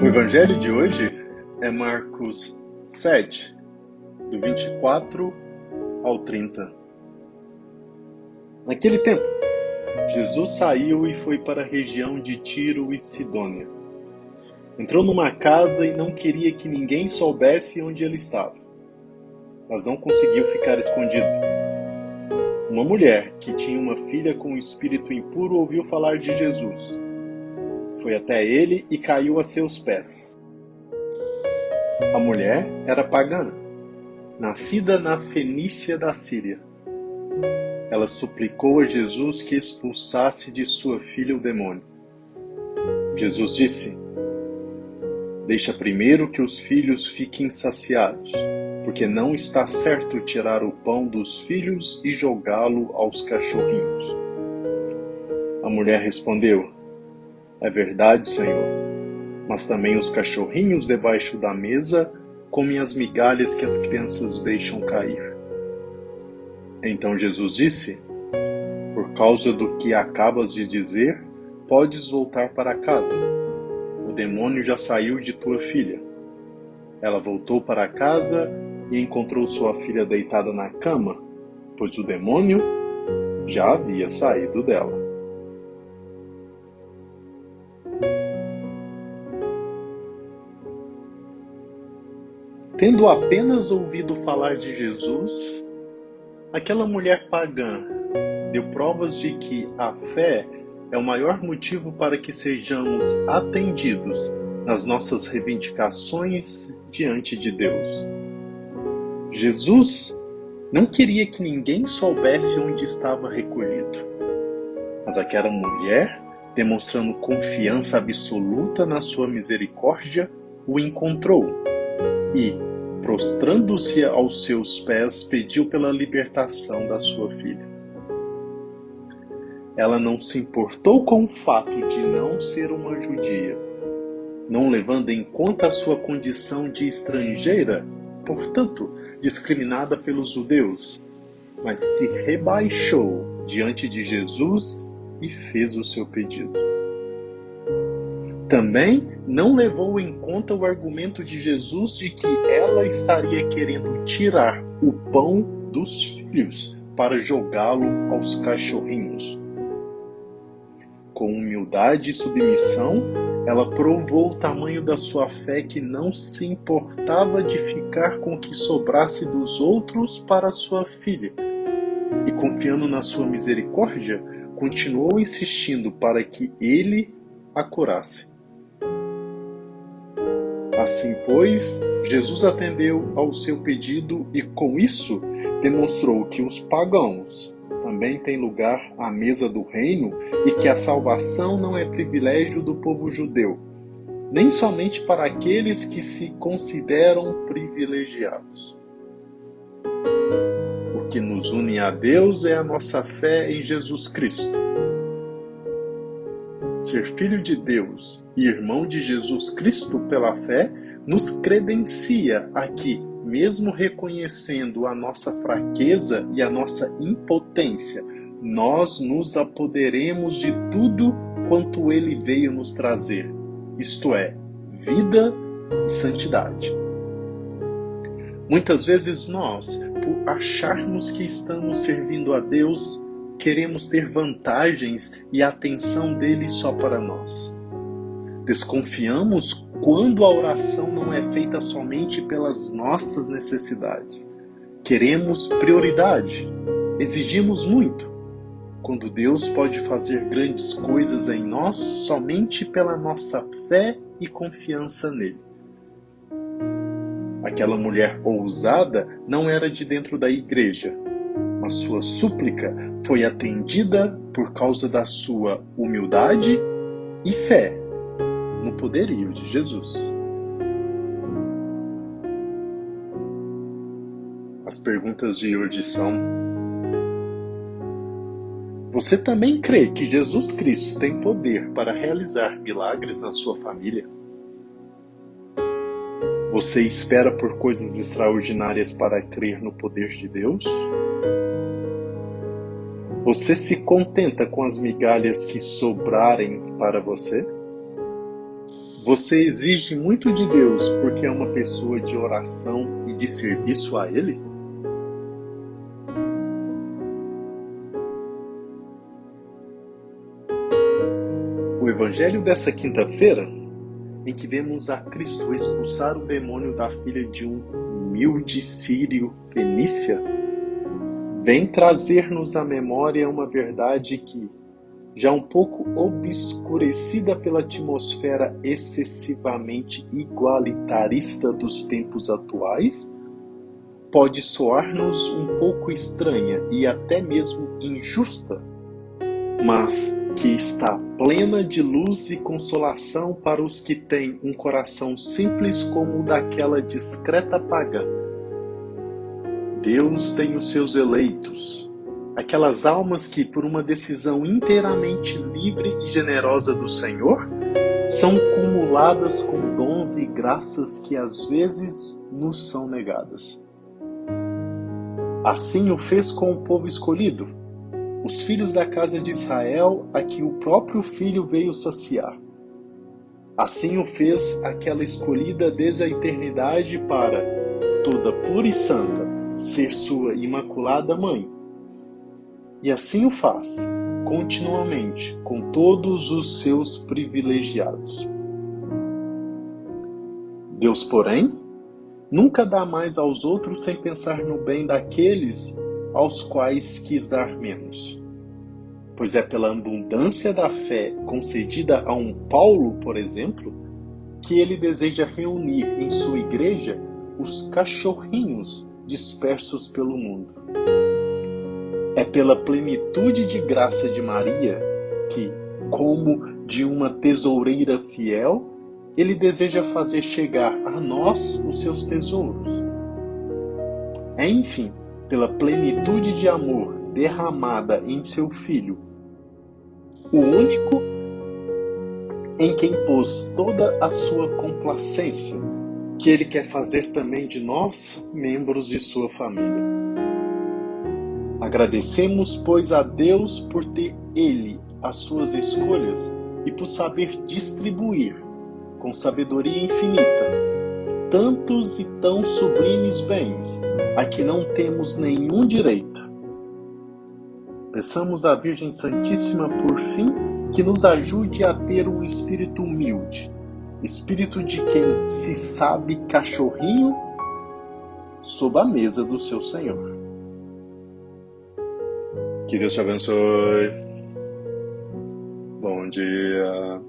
O evangelho de hoje é Marcos 7, do 24 ao 30. Naquele tempo, Jesus saiu e foi para a região de Tiro e Sidônia. Entrou numa casa e não queria que ninguém soubesse onde ele estava, mas não conseguiu ficar escondido. Uma mulher que tinha uma filha com um espírito impuro ouviu falar de Jesus. Foi até ele e caiu a seus pés. A mulher era pagã, nascida na Fenícia da Síria. Ela suplicou a Jesus que expulsasse de sua filha o demônio. Jesus disse: "Deixa primeiro que os filhos fiquem saciados, porque não está certo tirar o pão dos filhos e jogá-lo aos cachorrinhos." A mulher respondeu: "É verdade, Senhor, mas também os cachorrinhos debaixo da mesa comem as migalhas que as crianças deixam cair." Então Jesus disse: "Por causa do que acabas de dizer, podes voltar para casa. O demônio já saiu de tua filha." Ela voltou para casa e encontrou sua filha deitada na cama, pois o demônio já havia saído dela. Tendo apenas ouvido falar de Jesus, aquela mulher pagã deu provas de que a fé é o maior motivo para que sejamos atendidos nas nossas reivindicações diante de Deus. Jesus não queria que ninguém soubesse onde estava recolhido, mas aquela mulher, demonstrando confiança absoluta na sua misericórdia, o encontrou e, prostrando-se aos seus pés, pediu pela libertação da sua filha. Ela não se importou com o fato de não ser uma judia, não levando em conta a sua condição de estrangeira, portanto, discriminada pelos judeus, mas se rebaixou diante de Jesus e fez o seu pedido. Também não levou em conta o argumento de Jesus de que ela estaria querendo tirar o pão dos filhos para jogá-lo aos cachorrinhos. Com humildade e submissão, ela provou o tamanho da sua fé, que não se importava de ficar com o que sobrasse dos outros para sua filha. E confiando na sua misericórdia, continuou insistindo para que ele a curasse. Assim, pois, Jesus atendeu ao seu pedido e, com isso, demonstrou que os pagãos também têm lugar à mesa do reino e que a salvação não é privilégio do povo judeu, nem somente para aqueles que se consideram privilegiados. O que nos une a Deus é a nossa fé em Jesus Cristo. Ser filho de Deus e irmão de Jesus Cristo pela fé nos credencia a que, mesmo reconhecendo a nossa fraqueza e a nossa impotência, nós nos apoderemos de tudo quanto Ele veio nos trazer, isto é, vida e santidade. Muitas vezes nós, por acharmos que estamos servindo a Deus, queremos ter vantagens e a atenção dele só para nós. Desconfiamos quando a oração não é feita somente pelas nossas necessidades. Queremos prioridade, exigimos muito, quando Deus pode fazer grandes coisas em nós somente pela nossa fé e confiança nele. Aquela mulher ousada não era de dentro da igreja, mas sua súplica foi atendida por causa da sua humildade e fé no poderio de Jesus. As perguntas de hoje são: você também crê que Jesus Cristo tem poder para realizar milagres na sua família? Você espera por coisas extraordinárias para crer no poder de Deus? Você se contenta com as migalhas que sobrarem para você? Você exige muito de Deus porque é uma pessoa de oração e de serviço a Ele? O evangelho dessa quinta-feira, em que vemos a Cristo expulsar o demônio da filha de um humilde sírio fenícia, vem trazer-nos à memória uma verdade que, já um pouco obscurecida pela atmosfera excessivamente igualitarista dos tempos atuais, pode soar-nos um pouco estranha e até mesmo injusta, mas que está plena de luz e consolação para os que têm um coração simples como o daquela discreta pagã. Deus tem os seus eleitos, aquelas almas que, por uma decisão inteiramente livre e generosa do Senhor, são cumuladas com dons e graças que às vezes nos são negadas. Assim o fez com o povo escolhido, os filhos da casa de Israel, a que o próprio Filho veio saciar. Assim o fez aquela escolhida desde a eternidade para, toda pura e santa, ser sua imaculada mãe. E assim o faz, continuamente, com todos os seus privilegiados. Deus, porém, nunca dá mais aos outros sem pensar no bem daqueles aos quais quis dar menos. Pois é pela abundância da fé concedida a um Paulo, por exemplo, que ele deseja reunir em sua igreja os cachorrinhos dispersos pelo mundo. É pela plenitude de graça de Maria que, como de uma tesoureira fiel, ele deseja fazer chegar a nós os seus tesouros. É, enfim, pela plenitude de amor derramada em seu Filho, o único em quem pôs toda a sua complacência, que ele quer fazer também de nós membros de sua família. Agradecemos, pois, a Deus por ter Ele as suas escolhas e por saber distribuir, com sabedoria infinita, tantos e tão sublimes bens, a que não temos nenhum direito. Peçamos à Virgem Santíssima, por fim, que nos ajude a ter um espírito humilde, espírito de quem se sabe cachorrinho sob a mesa do seu Senhor. Que Deus te abençoe. Bom dia.